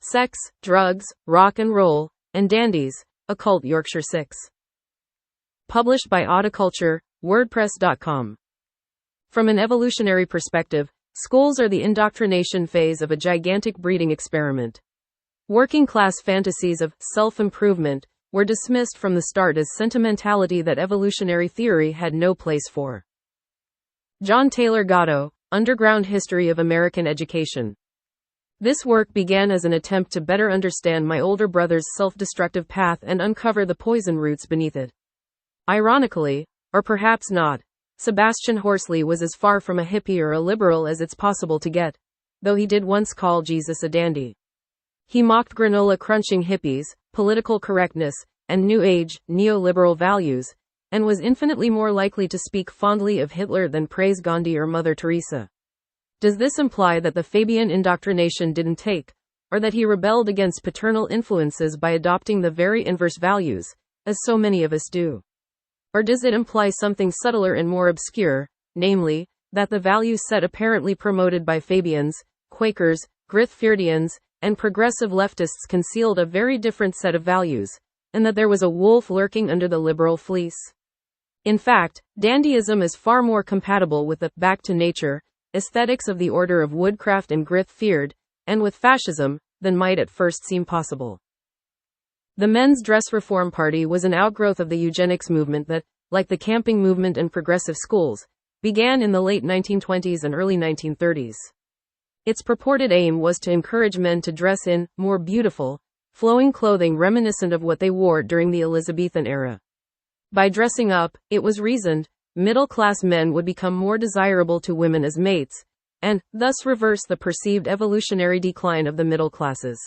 Sex, Drugs, Rock and Roll, and Dandies, Occult Yorkshire 6. Published by Autoculture, WordPress.com. From an evolutionary perspective, schools are the indoctrination phase of a gigantic breeding experiment. Working-class fantasies of self-improvement were dismissed from the start as sentimentality that evolutionary theory had no place for. John Taylor Gatto, Underground History of American Education. This work began as an attempt to better understand my older brother's self-destructive path and uncover the poison roots beneath it. Ironically, or perhaps not, Sebastian Horsley was as far from a hippie or a liberal as it's possible to get, though he did once call Jesus a dandy. He mocked granola-crunching hippies, political correctness, and New Age, neoliberal values, and was infinitely more likely to speak fondly of Hitler than praise Gandhi or Mother Teresa. Does this imply that the Fabian indoctrination didn't take, or that he rebelled against paternal influences by adopting the very inverse values, as so many of us do? Or does it imply something subtler and more obscure, namely, that the value set apparently promoted by Fabians, Quakers, Grithfierdians, and progressive leftists concealed a very different set of values, and that there was a wolf lurking under the liberal fleece? In fact, dandyism is far more compatible with the back to nature aesthetics of the order of Woodcraft and Grithfierd, and with fascism, than might at first seem possible. The Men's Dress Reform Party was an outgrowth of the eugenics movement that, like the camping movement and progressive schools, began in the late 1920s and early 1930s. Its purported aim was to encourage men to dress in more beautiful, flowing clothing reminiscent of what they wore during the Elizabethan era. By dressing up, it was reasoned, middle-class men would become more desirable to women as mates, and, thus reverse the perceived evolutionary decline of the middle classes.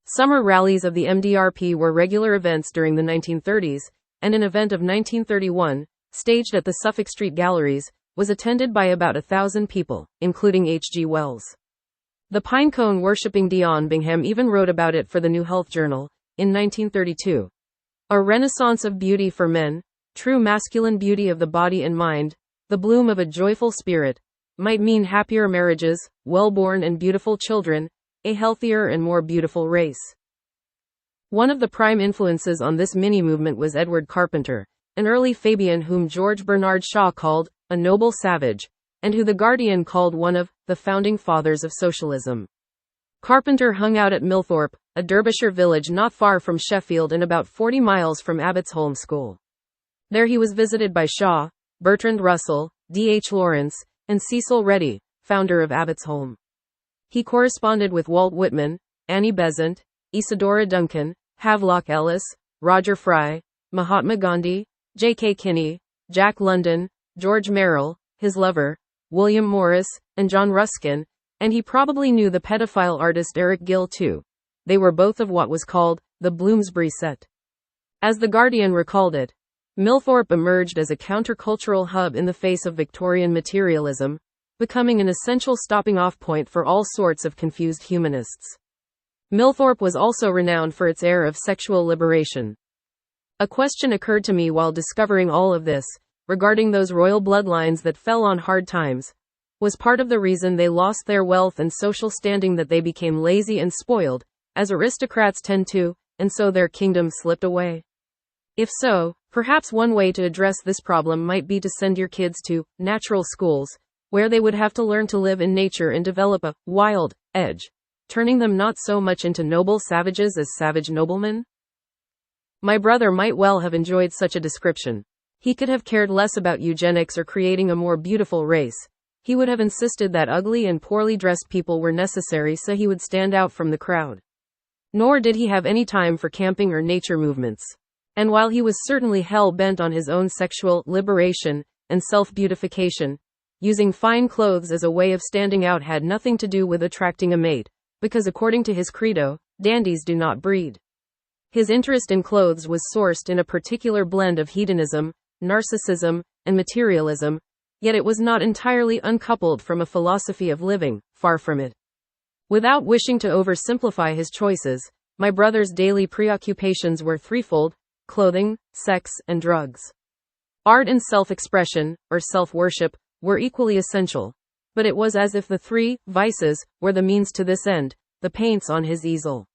Summer rallies of the MDRP were regular events during the 1930s, and an event of 1931, staged at the Suffolk Street Galleries, was attended by about 1,000 people, including H.G. Wells. The Pinecone worshipping Dion Bingham even wrote about it for the New Health Journal, in 1932. A renaissance of beauty for men, true masculine beauty of the body and mind, the bloom of a joyful spirit, might mean happier marriages, well-born and beautiful children, a healthier and more beautiful race. One of the prime influences on this mini-movement was Edward Carpenter, an early Fabian whom George Bernard Shaw called a noble savage, and who The Guardian called one of the founding fathers of socialism. Carpenter hung out at Millthorpe, a Derbyshire village not far from Sheffield and about 40 miles from Abbotsholme School. There he was visited by Shaw, Bertrand Russell, D.H. Lawrence, and Cecil Reddy, founder of Abbotsholme. He corresponded with Walt Whitman, Annie Besant, Isadora Duncan, Havelock Ellis, Roger Fry, Mahatma Gandhi, J.K. Kinney, Jack London, George Merrill, his lover, William Morris, and John Ruskin, and he probably knew the pedophile artist Eric Gill too. They were both of what was called the Bloomsbury set. As The Guardian recalled it, Millthorpe emerged as a countercultural hub in the face of Victorian materialism, becoming an essential stopping-off point for all sorts of confused humanists. Millthorpe was also renowned for its air of sexual liberation. A question occurred to me while discovering all of this, regarding those royal bloodlines that fell on hard times. Was part of the reason they lost their wealth and social standing that they became lazy and spoiled, as aristocrats tend to, and so their kingdom slipped away? If so, perhaps one way to address this problem might be to send your kids to natural schools, where they would have to learn to live in nature and develop a wild edge, turning them not so much into noble savages as savage noblemen. My brother might well have enjoyed such a description. He could have cared less about eugenics or creating a more beautiful race. He would have insisted that ugly and poorly dressed people were necessary so he would stand out from the crowd. Nor did he have any time for camping or nature movements. And while he was certainly hell-bent on his own sexual liberation and self-beautification, using fine clothes as a way of standing out had nothing to do with attracting a mate, because according to his credo, dandies do not breed. His interest in clothes was sourced in a particular blend of hedonism, narcissism, and materialism, yet it was not entirely uncoupled from a philosophy of living, far from it. Without wishing to oversimplify his choices, my brother's daily preoccupations were threefold: clothing, sex, and drugs. Art and self-expression, or self-worship, were equally essential, but it was as if the three vices were the means to this end, the paints on his easel.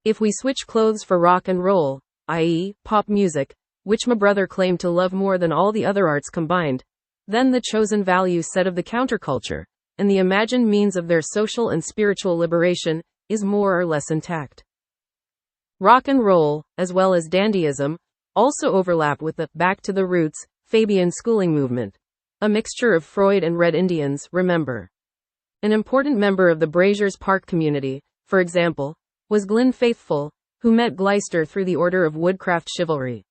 If we switch clothes for rock and roll, i.e., pop music, which my brother claimed to love more than all the other arts combined, then the chosen value set of the counterculture, and the imagined means of their social and spiritual liberation, is more or less intact. Rock and roll, as well as dandyism, also overlap with the back to the roots Fabian schooling movement, a mixture of Freud and Red Indians. Remember, an important member of the Braziers Park community, for example, was Glyn Faithfull, who met Gleister through the Order of Woodcraft Chivalry.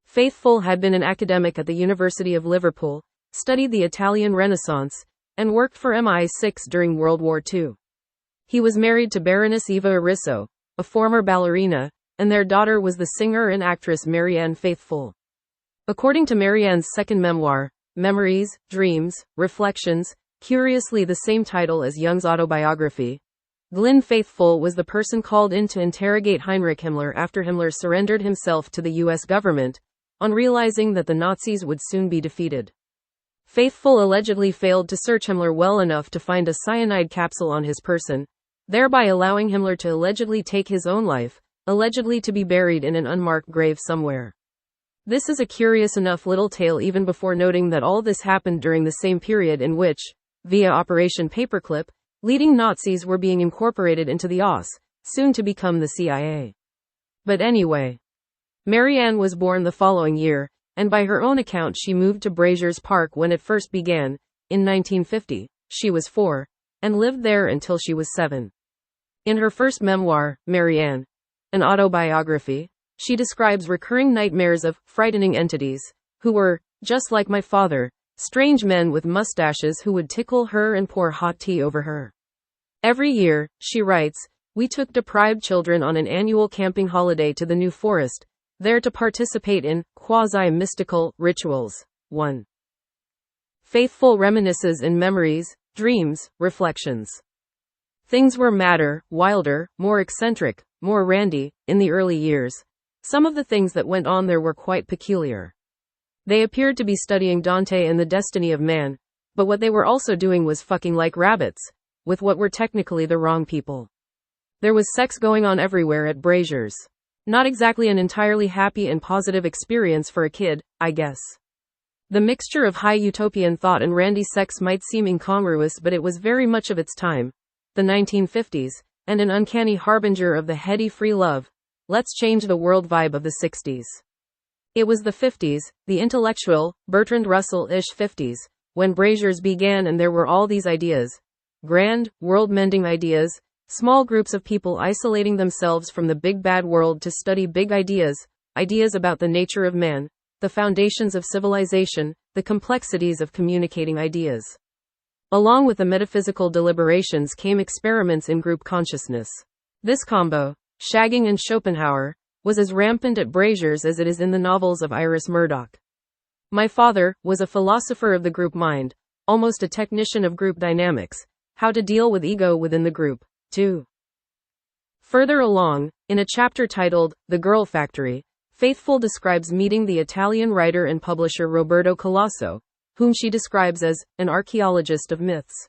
Faithfull had been an academic at the University of Liverpool, studied the Italian Renaissance, and worked for MI6 during World War II. He was married to Baroness Eva Arisso, a former ballerina, and their daughter was the singer and actress Marianne Faithfull. According to Marianne's second memoir, Memories, Dreams, Reflections, curiously the same title as Jung's autobiography, Glyn Faithfull was the person called in to interrogate Heinrich Himmler after Himmler surrendered himself to the U.S. government, on realizing that the Nazis would soon be defeated. Faithfull allegedly failed to search Himmler well enough to find a cyanide capsule on his person, thereby allowing Himmler to allegedly take his own life, allegedly to be buried in an unmarked grave somewhere. This is a curious enough little tale even before noting that all this happened during the same period in which, via Operation Paperclip, leading Nazis were being incorporated into the OSS, soon to become the CIA. But anyway, Marianne was born the following year, and by her own account she moved to Braziers Park when it first began, in 1950. She was 4, and lived there until she was 7. In her first memoir, Marianne, an autobiography, she describes recurring nightmares of frightening entities, who were, just like my father, strange men with mustaches who would tickle her and pour hot tea over her. Every year, she writes, we took deprived children on an annual camping holiday to the New Forest, there to participate in quasi-mystical rituals. 1. Faithfull reminisces in Memories, Dreams, Reflections. Things were madder, wilder, more eccentric, more randy, in the early years. Some of the things that went on there were quite peculiar. They appeared to be studying Dante and the destiny of man, but what they were also doing was fucking like rabbits, with what were technically the wrong people. There was sex going on everywhere at Braziers. Not exactly an entirely happy and positive experience for a kid, I guess. The mixture of high utopian thought and randy sex might seem incongruous, but it was very much of its time, the 1950s, and an uncanny harbinger of the heady free love, let's change the world vibe of the 60s. It was the 50s, the intellectual, Bertrand Russell-ish 50s, when Braziers began, and there were all these ideas. Grand, world-mending ideas, small groups of people isolating themselves from the big bad world to study big ideas, ideas about the nature of man, the foundations of civilization, the complexities of communicating ideas. Along with the metaphysical deliberations came experiments in group consciousness. This combo, shagging and Schopenhauer, was as rampant at Braziers as it is in the novels of Iris Murdoch. My father was a philosopher of the group mind, almost a technician of group dynamics, how to deal with ego within the group, too. Further along, in a chapter titled, The Girl Factory, Faithfull describes meeting the Italian writer and publisher Roberto Colasso, whom she describes as an archaeologist of myths.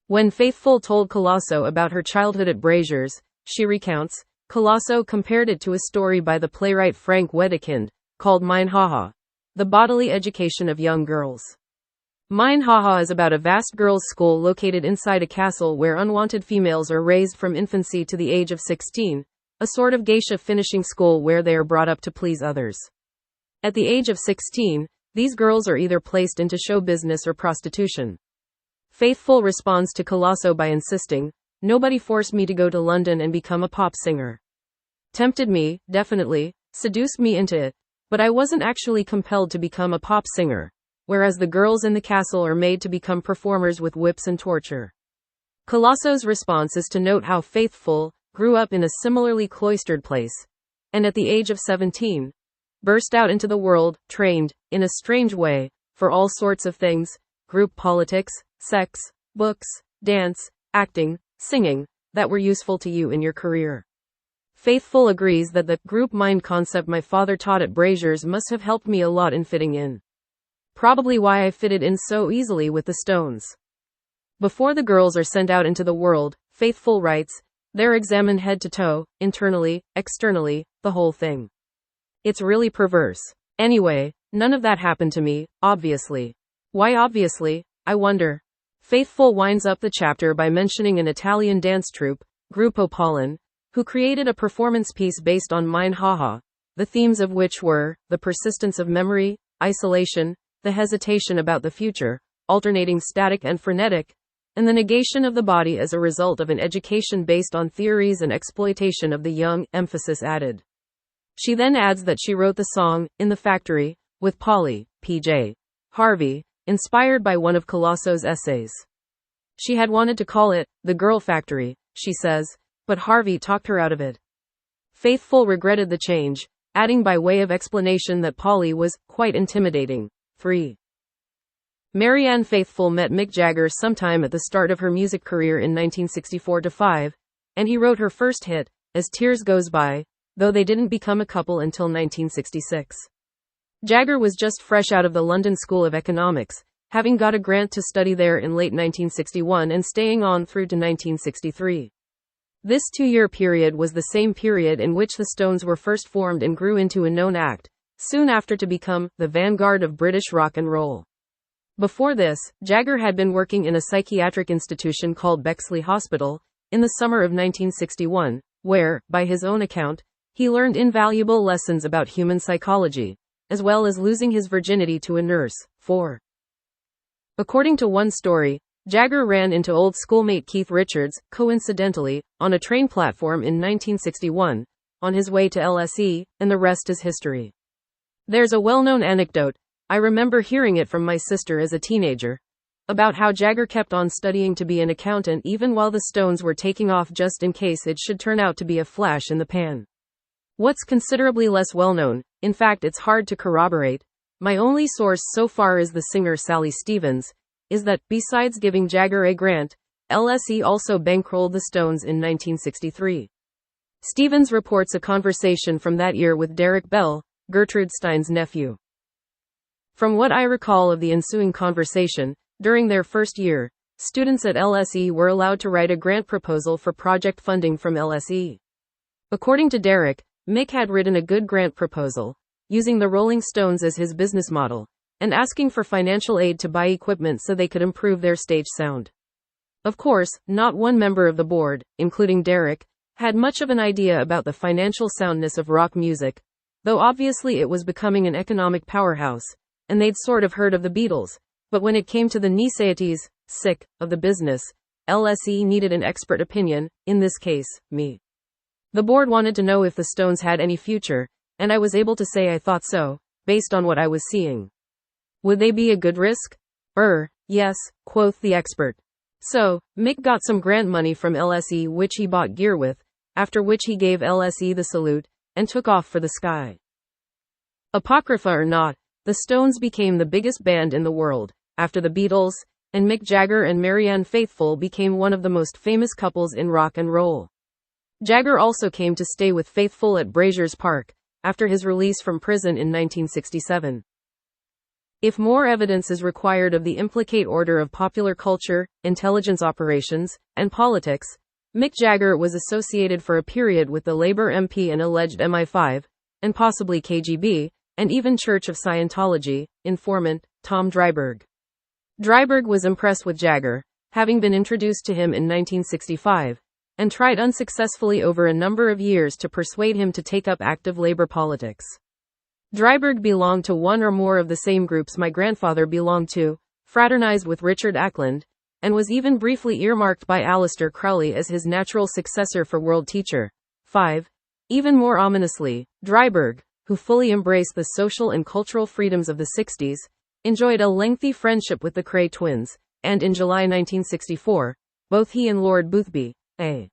When Faithfull told Colasso about her childhood at Braziers, she recounts, Colasso compared it to a story by the playwright Frank Wedekind, called Mein Haha, the bodily education of young girls. Mein Haha is about a vast girls' school located inside a castle where unwanted females are raised from infancy to the age of 16, a sort of geisha finishing school where they are brought up to please others. At the age of 16, these girls are either placed into show business or prostitution. Faithfull responds to Colasso by insisting, nobody forced me to go to London and become a pop singer. Tempted me, definitely, seduced me into it, but I wasn't actually compelled to become a pop singer, whereas the girls in the castle are made to become performers with whips and torture. Colasso's response is to note how Faithfull grew up in a similarly cloistered place, and at the age of 17, burst out into the world, trained, in a strange way, for all sorts of things, group politics, sex, books, dance, acting, singing, that were useful to you in your career. Faithfull agrees that the group mind concept my father taught at Braziers must have helped me a lot in fitting in. Probably why I fitted in so easily with the Stones. Before the girls are sent out into the world, Faithfull writes, They're examined head to toe, internally, externally, the whole thing. It's really perverse. Anyway, none of that happened to me, obviously. Why obviously, I wonder? Faithful winds up the chapter by mentioning an Italian dance troupe, Gruppo Pollen, who created a performance piece based on Mein Haha, the themes of which were the persistence of memory, isolation, the hesitation about the future, alternating static and frenetic, and the negation of the body as a result of an education based on theories and exploitation of the young, emphasis added. She then adds that she wrote the song, In the Factory, with Polly, P.J. Harvey, inspired by one of Colosso's essays. She had wanted to call it, The Girl Factory, she says, but Harvey talked her out of it. Faithful regretted the change, adding by way of explanation that Polly was quite intimidating. 3. Marianne Faithfull met Mick Jagger sometime at the start of her music career in 1964-5, and he wrote her first hit, As Tears Goes By, though they didn't become a couple until 1966. Jagger was just fresh out of the London School of Economics, having got a grant to study there in late 1961 and staying on through to 1963. This 2-year period was the same period in which the Stones were first formed and grew into a known act, soon after to become the vanguard of British rock and roll. Before this, Jagger had been working in a psychiatric institution called Bexley Hospital, in the summer of 1961, where, by his own account, he learned invaluable lessons about human psychology, as well as losing his virginity to a nurse. 4. According to one story, Jagger ran into old schoolmate Keith Richards, coincidentally, on a train platform in 1961, on his way to LSE, and the rest is history. There's a well-known anecdote, I remember hearing it from my sister as a teenager, about how Jagger kept on studying to be an accountant even while the Stones were taking off just in case it should turn out to be a flash in the pan. What's considerably less well-known, in fact it's hard to corroborate, my only source so far is the singer Sally Stevens, is that, besides giving Jagger a grant, LSE also bankrolled the Stones in 1963. Stevens reports a conversation from that year with Derek Bell, Gertrude Stein's nephew. From what I recall of the ensuing conversation, during their first year, students at LSE were allowed to write a grant proposal for project funding from LSE. According to Derek, Mick had written a good grant proposal, using the Rolling Stones as his business model, and asking for financial aid to buy equipment so they could improve their stage sound. Of course, not one member of the board, including Derek, had much of an idea about the financial soundness of rock music, though obviously it was becoming an economic powerhouse, and they'd sort of heard of the Beatles, but when it came to the niceties, of the business, LSE needed an expert opinion, in this case, me. The board wanted to know if the Stones had any future, and I was able to say I thought so, based on what I was seeing. Would they be a good risk? Yes, quoth the expert. So, Mick got some grant money from LSE which he bought gear with, after which he gave LSE the salute, and took off for the sky. Apocrypha or not, the Stones became the biggest band in the world, after the Beatles, and Mick Jagger and Marianne Faithfull became one of the most famous couples in rock and roll. Jagger also came to stay with Faithfull at Braziers Park, after his release from prison in 1967. If more evidence is required of the implicate order of popular culture, intelligence operations, and politics, Mick Jagger was associated for a period with the Labour MP and alleged MI5, and possibly KGB, and even Church of Scientology, informant, Tom Driberg. Driberg was impressed with Jagger, having been introduced to him in 1965, and tried unsuccessfully over a number of years to persuade him to take up active labor politics. Driberg belonged to one or more of the same groups my grandfather belonged to, fraternized with Richard Acland, and was even briefly earmarked by Aleister Crowley as his natural successor for world teacher. 5. Even more ominously, Driberg, who fully embraced the social and cultural freedoms of the 60s, enjoyed a lengthy friendship with the Cray twins, and in July 1964, both he and Lord Boothby, a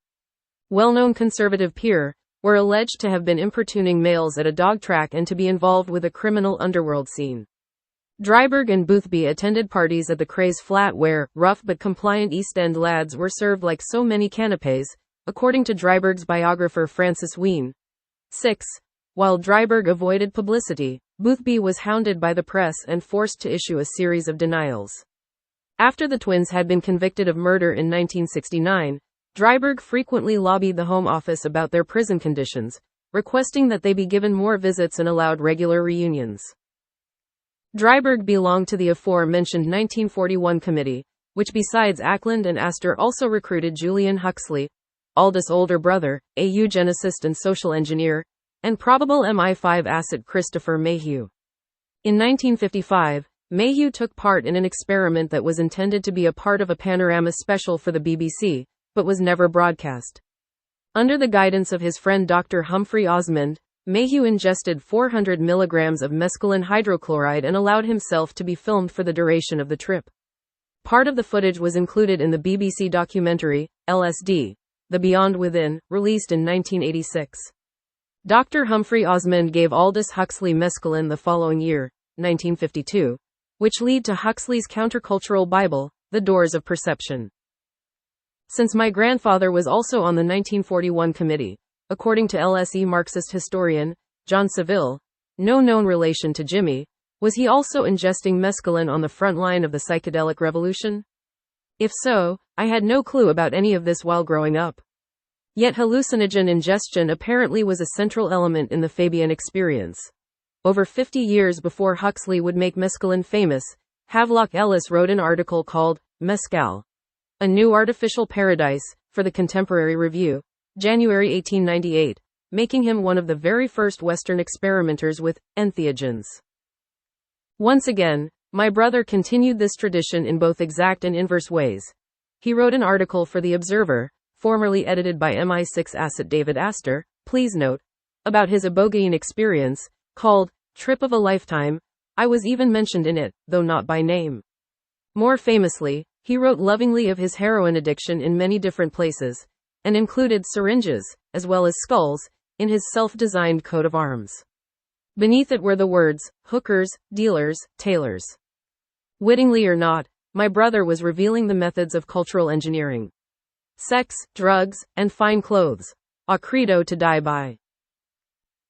well-known conservative peer, were alleged to have been importuning males at a dog track and to be involved with a criminal underworld scene. Driberg and Boothby attended parties at the Cray's flat where rough but compliant East End lads were served like so many canapés, according to Driberg's biographer Francis Ween. 6. While Driberg avoided publicity, Boothby was hounded by the press and forced to issue a series of denials. After the twins had been convicted of murder in 1969, Driberg frequently lobbied the Home Office about their prison conditions, requesting that they be given more visits and allowed regular reunions. Driberg belonged to the aforementioned 1941 committee, which besides Acland and Astor also recruited Julian Huxley, Aldous' older brother, a eugenicist and social engineer, and probable MI5 asset Christopher Mayhew. In 1955, Mayhew took part in an experiment that was intended to be a part of a panorama special for the BBC, but was never broadcast. Under the guidance of his friend Dr. Humphrey Osmond, Mayhew ingested 400 milligrams of mescaline hydrochloride and allowed himself to be filmed for the duration of the trip. Part of the footage was included in the BBC documentary, LSD, The Beyond Within, released in 1986. Dr. Humphrey Osmond gave Aldous Huxley mescaline the following year, 1952, which led to Huxley's countercultural Bible, The Doors of Perception. Since my grandfather was also on the 1941 committee, according to LSE Marxist historian, John Saville, no known relation to Jimmy, was he also ingesting mescaline on the front line of the psychedelic revolution? If so, I had no clue about any of this while growing up. Yet hallucinogen ingestion apparently was a central element in the Fabian experience. Over 50 years before Huxley would make mescaline famous, Havelock Ellis wrote an article called Mescal, A New Artificial Paradise, for the Contemporary Review, January 1898, making him one of the very first Western experimenters with entheogens. Once again, my brother continued this tradition in both exact and inverse ways. He wrote an article for The Observer, formerly edited by MI6 asset David Astor, please note, about his ibogaine experience, called Trip of a Lifetime. I was even mentioned in it, though not by name. More famously, he wrote lovingly of his heroin addiction in many different places, and included syringes, as well as skulls, in his self-designed coat of arms. Beneath it were the words, hookers, dealers, tailors. Wittingly or not, my brother was revealing the methods of cultural engineering. Sex, drugs, and fine clothes. A credo to die by.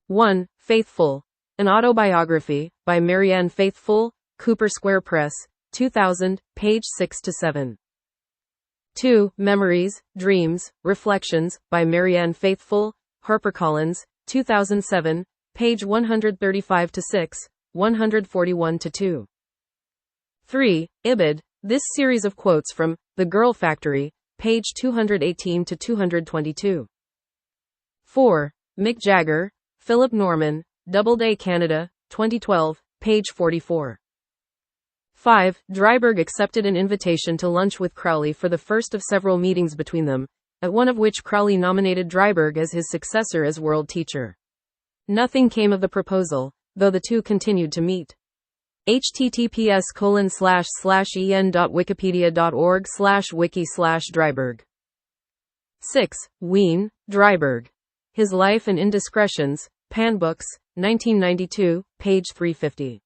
1. Faithful. An Autobiography, by Marianne Faithfull, Cooper Square Press, 2000, page 6-7. 2. Memories, Dreams, Reflections, by Marianne Faithfull, HarperCollins, 2007, page 135-6, 141-2. 3. Ibid. This series of quotes from The Girl Factory, page 218-222. 4. Mick Jagger, Philip Norman, Doubleday Canada, 2012, page 44. 5. Driberg accepted an invitation to lunch with Crowley for the first of several meetings between them, at one of which Crowley nominated Driberg as his successor as world teacher. Nothing came of the proposal, though the two continued to meet. https://en.wikipedia.org/wiki/Driberg. 6. Wien, Driberg. His Life and Indiscretions, Pan Books, 1992, page 350.